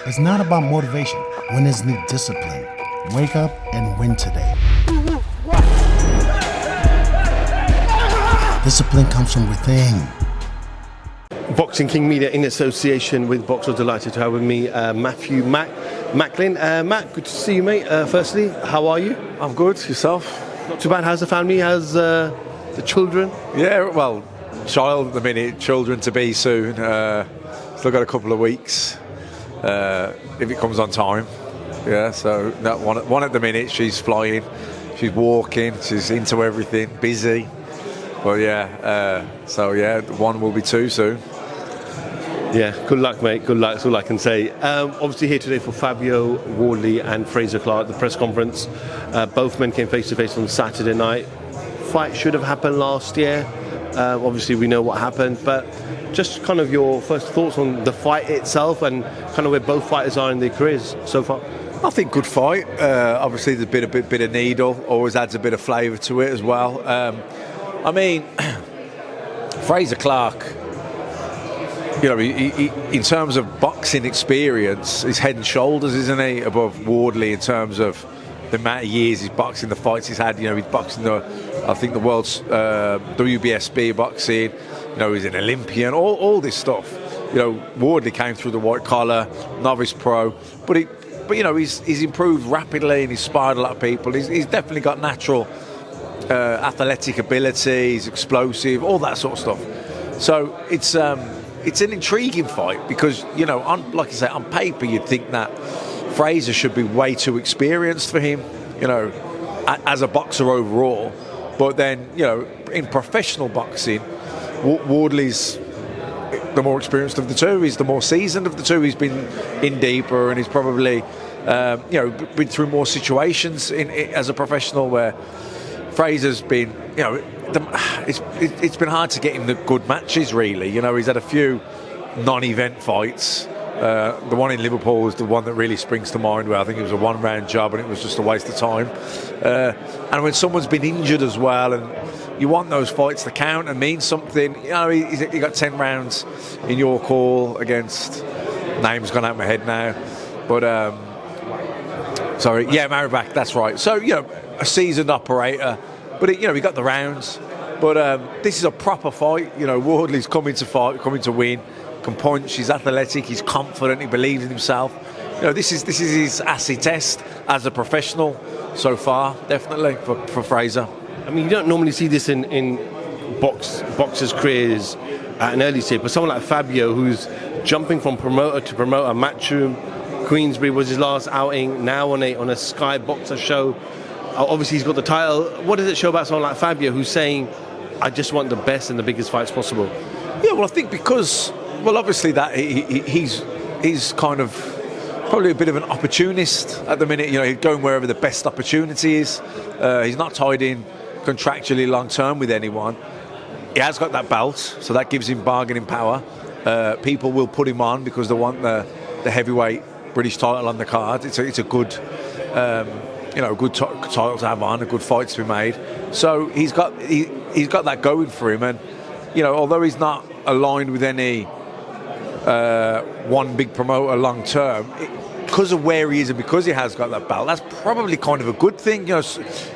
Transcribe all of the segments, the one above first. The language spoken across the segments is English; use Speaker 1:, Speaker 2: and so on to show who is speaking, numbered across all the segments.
Speaker 1: It's not about motivation. Winners need discipline. Wake up and win today. Discipline comes from within.
Speaker 2: Boxing King Media in association with Boxer, delighted to have with me Matthew Macklin. Matt, good to see you, mate. Firstly, how are you?
Speaker 3: I'm good. Yourself?
Speaker 2: Not too bad. How's the family? How's the children?
Speaker 3: Yeah, well, child at the minute, children to be soon. Still got a couple of weeks if it comes on time. Yeah, so that one at the minute, she's flying, she's walking, she's into everything, busy. But yeah, one will be two soon.
Speaker 2: Yeah, good luck, mate. Good luck. That's all I can say. Obviously here today for Fabio, Wardley and Fraser Clarke, the press conference. Both men came face to face on Saturday night. Fight should have happened last year. Obviously we know what happened, but just kind of your first thoughts on the fight itself and kind of where both fighters are in their careers so far.
Speaker 3: I think good fight. Obviously there's a bit of needle, always adds a bit of flavour to it as well. I mean, Fraser Clarke, you know, he, in terms of boxing experience, he's head and shoulders, isn't he, above Wardley in terms of the amount of years he's boxing, the fights he's had. You know, he's boxing the world's WBSB boxing. You know, he's an Olympian. All this stuff. You know, Wardley came through the white collar, novice pro, but you know, he's improved rapidly and he's sparred a lot of people. He's definitely got natural athletic ability. He's explosive, all that sort of stuff. So it's an intriguing fight because, you know, like I say, on paper you'd think that Fraser should be way too experienced for him, you know, as a boxer overall. But then, you know, in professional boxing, Wardley's the more experienced of the two. He's the more seasoned of the two. He's been in deeper and he's probably, you know, been through more situations as a professional where Fraser's been, you know, it's been hard to get him the good matches, really. You know, he's had a few non-event fights. The one in Liverpool was the one that really springs to mind, where I think it was a one-round job and it was just a waste of time. And when someone's been injured as well, and you want those fights to count and mean something, you know, he got 10 rounds in York Hall against, name's gone out of my head now, but Maribach, that's right. So, you know, a seasoned operator, but you know, he got the rounds. But this is a proper fight. You know, Wardley's coming to fight, coming to win. Can punch. He's athletic. He's confident. He believes in himself. You know, this is his acid test as a professional so far, definitely for Fraser.
Speaker 2: I mean, you don't normally see this in boxers' careers at an early stage, but someone like Fabio, who's jumping from promoter to promoter, Matchroom, Queensbury was his last outing, now on a Sky Boxer show. Obviously, he's got the title. What does it show about someone like Fabio, who's saying, I just want the best and the biggest fights possible?
Speaker 3: Yeah, well, I think because, well, obviously that he's kind of probably a bit of an opportunist at the minute. You know, he's going wherever the best opportunity is. He's not tied in contractually long term with anyone. He has got that belt, so that gives him bargaining power. People will put him on because they want the heavyweight British title on the card. It's a good, you know, a good title to have on, a good fight to be made. So he's got that going for him, and you know, although he's not aligned with any one big promoter long term, because of where he is and because he has got that belt, that's probably kind of a good thing. You know,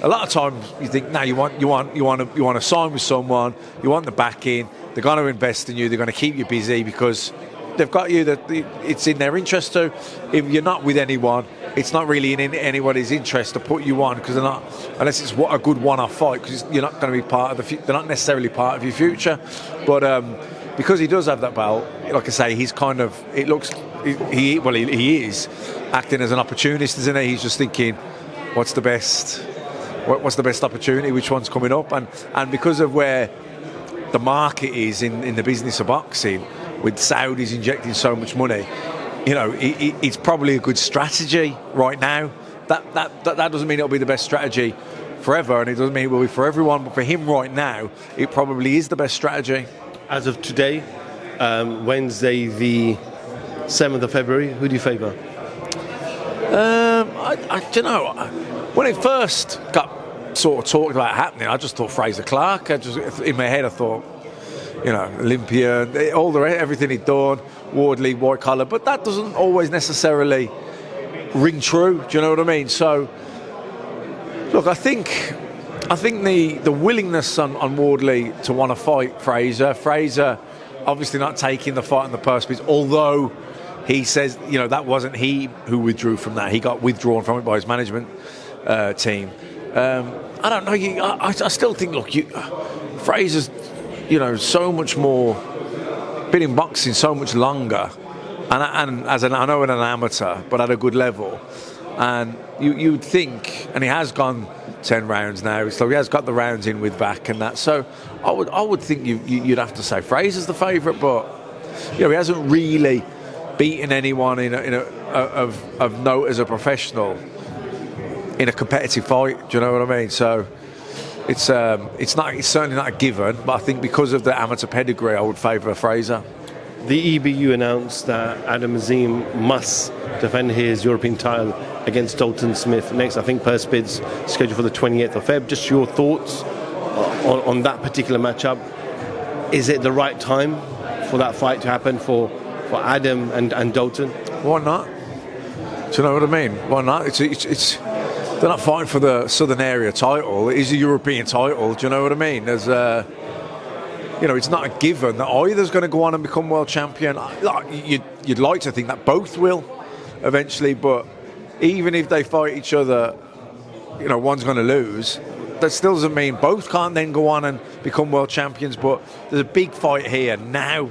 Speaker 3: a lot of times you think, no, you want to sign with someone, you want the backing, they're going to invest in you, they're going to keep you busy because they've got you, that it's in their interest to. If you're not with anyone, it's not really in anybody's interest to put you on, because they're not, unless it's a good one-off fight, because you're not going to be part of they're not necessarily part of your future. But because he does have that belt, like I say, he's kind of, it looks, he is acting as an opportunist, isn't he? He's just thinking, what's the best opportunity, which one's coming up, and because of where the market is in the business of boxing, with Saudis injecting so much money, you know, it's probably a good strategy right now. That doesn't mean it'll be the best strategy forever, and it doesn't mean it will be for everyone, but for him right now, it probably is the best strategy.
Speaker 2: As of today, Wednesday the 7th of February, who do you favour?
Speaker 3: I don't know. When it first got sort of talked about happening, I just thought Fraser Clarke. In my head I thought, Olympia, everything he'd done, Wardley, white collar, but that doesn't always necessarily ring true. Do you know what I mean? So, look, I think the willingness on Wardley to want to fight Fraser obviously not taking the fight in the purse piece, although he says, that wasn't he who withdrew from that. He got withdrawn from it by his management team. I don't know. I still think, look, Fraser's, so much more, been in boxing so much longer, and I know an amateur, but at a good level. And you'd think, and he has gone 10 rounds now, so he has got the rounds in with back and that. So I would think you'd have to say Fraser's the favourite, but he hasn't really beaten anyone of note as a professional in a competitive fight. Do you know what I mean? So it's certainly not a given, but I think because of the amateur pedigree, I would favour Fraser.
Speaker 2: The EBU announced that Azim must defend his European title against Dalton Smith next. I think purse bid's scheduled for the 28th of Feb. Just your thoughts on that particular matchup. Is it the right time for that fight to happen for Adam and Dalton?
Speaker 3: Why not? Do you know what I mean? Why not? It's they're not fighting for the Southern Area title. It is a European title. Do you know what I mean? There's it's not a given that either's going to go on and become world champion. You'd like to think that both will eventually, but even if they fight each other, one's going to lose. That still doesn't mean both can't then go on and become world champions. But there's a big fight here now.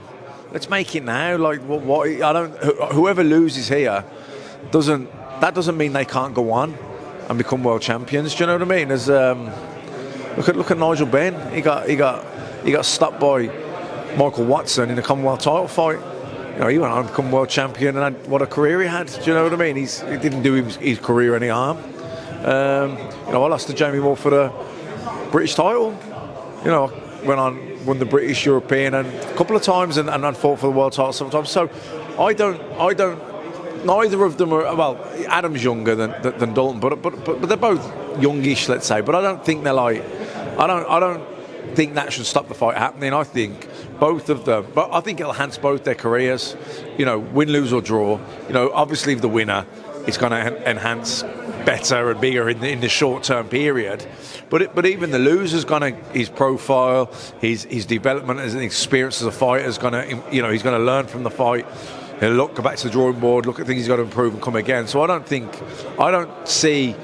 Speaker 3: Let's make it now. Like what? Whoever loses here doesn't mean they can't go on and become world champions. Do you know what I mean? There's look at Nigel Benn. He got stopped by Michael Watson in a Commonwealth title fight. He went on to become world champion, and what a career he had. Do you know what I mean? He didn't do his career any harm. I lost to Jamie Moore for the British title. Went on, won the British, European, and a couple of times, and fought for the world title sometimes. So I don't. Neither of them are. Well, Adam's younger than Dalton, but they're both youngish, let's say. But I don't think they're like. I don't think that should stop the fight happening. I think both of them, but I think it'll enhance both their careers. Win, lose or draw. Obviously the winner is going to enhance better and bigger in the short-term period. But even the loser's his profile, his development as an experience as a fighter is going to, he's going to learn from the fight. He'll go back to the drawing board, look at things he's got to improve and come again. So I don't see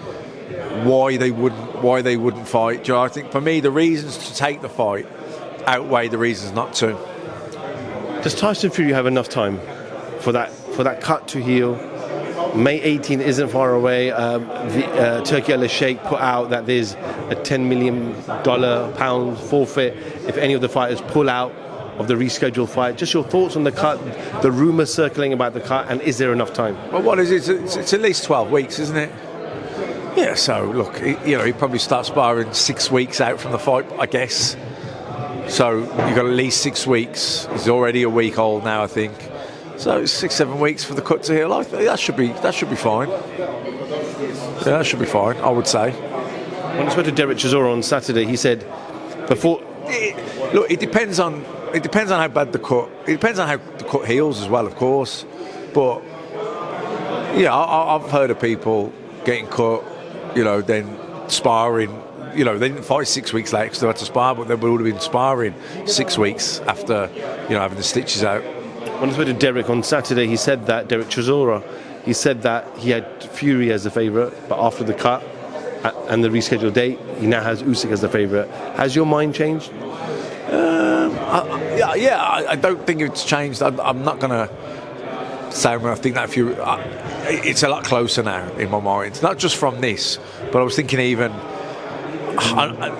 Speaker 3: why they wouldn't fight. I think for me the reasons to take the fight outweigh the reasons not to.
Speaker 2: Does Tyson Fury have enough time for that cut to heal? May 18 isn't far away. The Turkey Al Sheikh put out that there's a $10 million pound forfeit if any of the fighters pull out of the rescheduled fight. Just your thoughts on the cut, the rumours circling about the cut, and is there enough time?
Speaker 3: Well, what is it? It's at least 12 weeks, isn't it? Yeah, so look, he probably starts sparring 6 weeks out from the fight, I guess. So you've got at least 6 weeks. He's already a week old now, I think. So it's 6-7 weeks for the cut to heal. I think that should be fine. Yeah, that should be fine, I would say.
Speaker 2: When I spoke to Derek Chisora on Saturday, he said before.
Speaker 3: It depends on how bad the cut. It depends on how the cut heals as well, of course. But yeah, I've heard of people getting cut, then sparring. They didn't fight 6 weeks later because they had to spar, but they would have been sparring 6 weeks after, having the stitches out.
Speaker 2: When I spoke to Derek on Saturday, he said that, Derek Chisora, he said that he had Fury as the favourite, but after the cut and the rescheduled date, he now has Usyk as the favourite. Has your mind changed?
Speaker 3: I don't think it's changed. I'm not going to say I think that Fury. It's a lot closer now in my mind. Not just from this, but I was thinking even.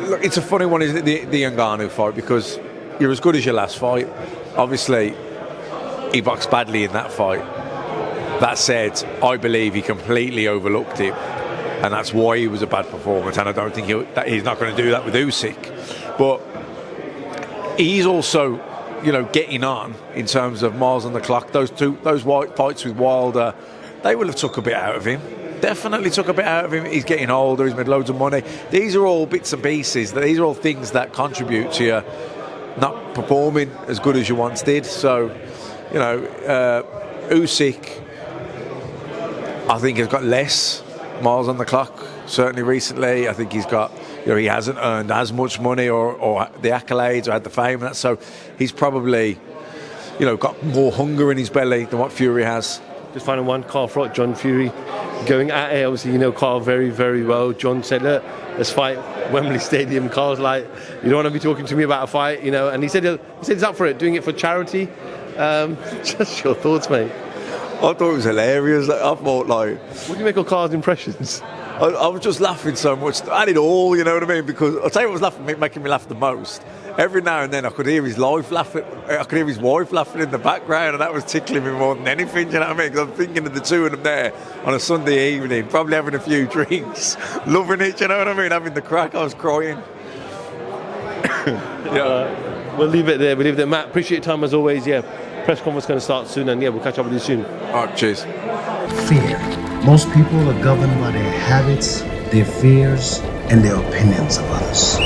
Speaker 3: Look, it's a funny one, isn't it, the Ngannou fight, because you're as good as your last fight. Obviously, he boxed badly in that fight. That said, I believe he completely overlooked him, and that's why he was a bad performance. And I don't think he's not going to do that with Usyk. But he's also, getting on in terms of miles on the clock. Those fights with Wilder, they will have took a bit out of him. Definitely took a bit out of him. He's getting older. He's made loads of money. These are all bits and pieces. These are all things that contribute to you not performing as good as you once did. So, you know, Usyk, I think, has got less miles on the clock. Certainly recently, I think he's got, you know, he hasn't earned as much money or the accolades or had the fame and that. So he's probably, you know, got more hunger in his belly than what Fury has.
Speaker 2: Just final one, Carl Froch, John Fury, going at it. Obviously, you know Carl very, very well. John said, look, let's fight Wembley Stadium. Carl's like, you don't want to be talking to me about a fight, you know. And he said he's up for it, doing it for charity. Just your thoughts, mate.
Speaker 3: I thought it was hilarious. I thought, like...
Speaker 2: What do you make of Carl's impressions?
Speaker 3: I was just laughing so much. I had it all, you know what I mean? Because I'll tell you what was making me laugh the most. Every now and then I could hear his wife laughing. I could hear his wife laughing in the background, and that was tickling me more than anything. You know what I mean? Because I'm thinking of the two of them there on a Sunday evening, probably having a few drinks, loving it. You know what I mean? Having the crack. I was crying.
Speaker 2: Yeah. We'll leave it there. Matt, appreciate your time as always. Yeah, press conference going to start soon, and yeah, we'll catch up with you soon.
Speaker 3: All right, cheers.
Speaker 1: Fear. Most people are governed by their habits, their fears, and their opinions of others.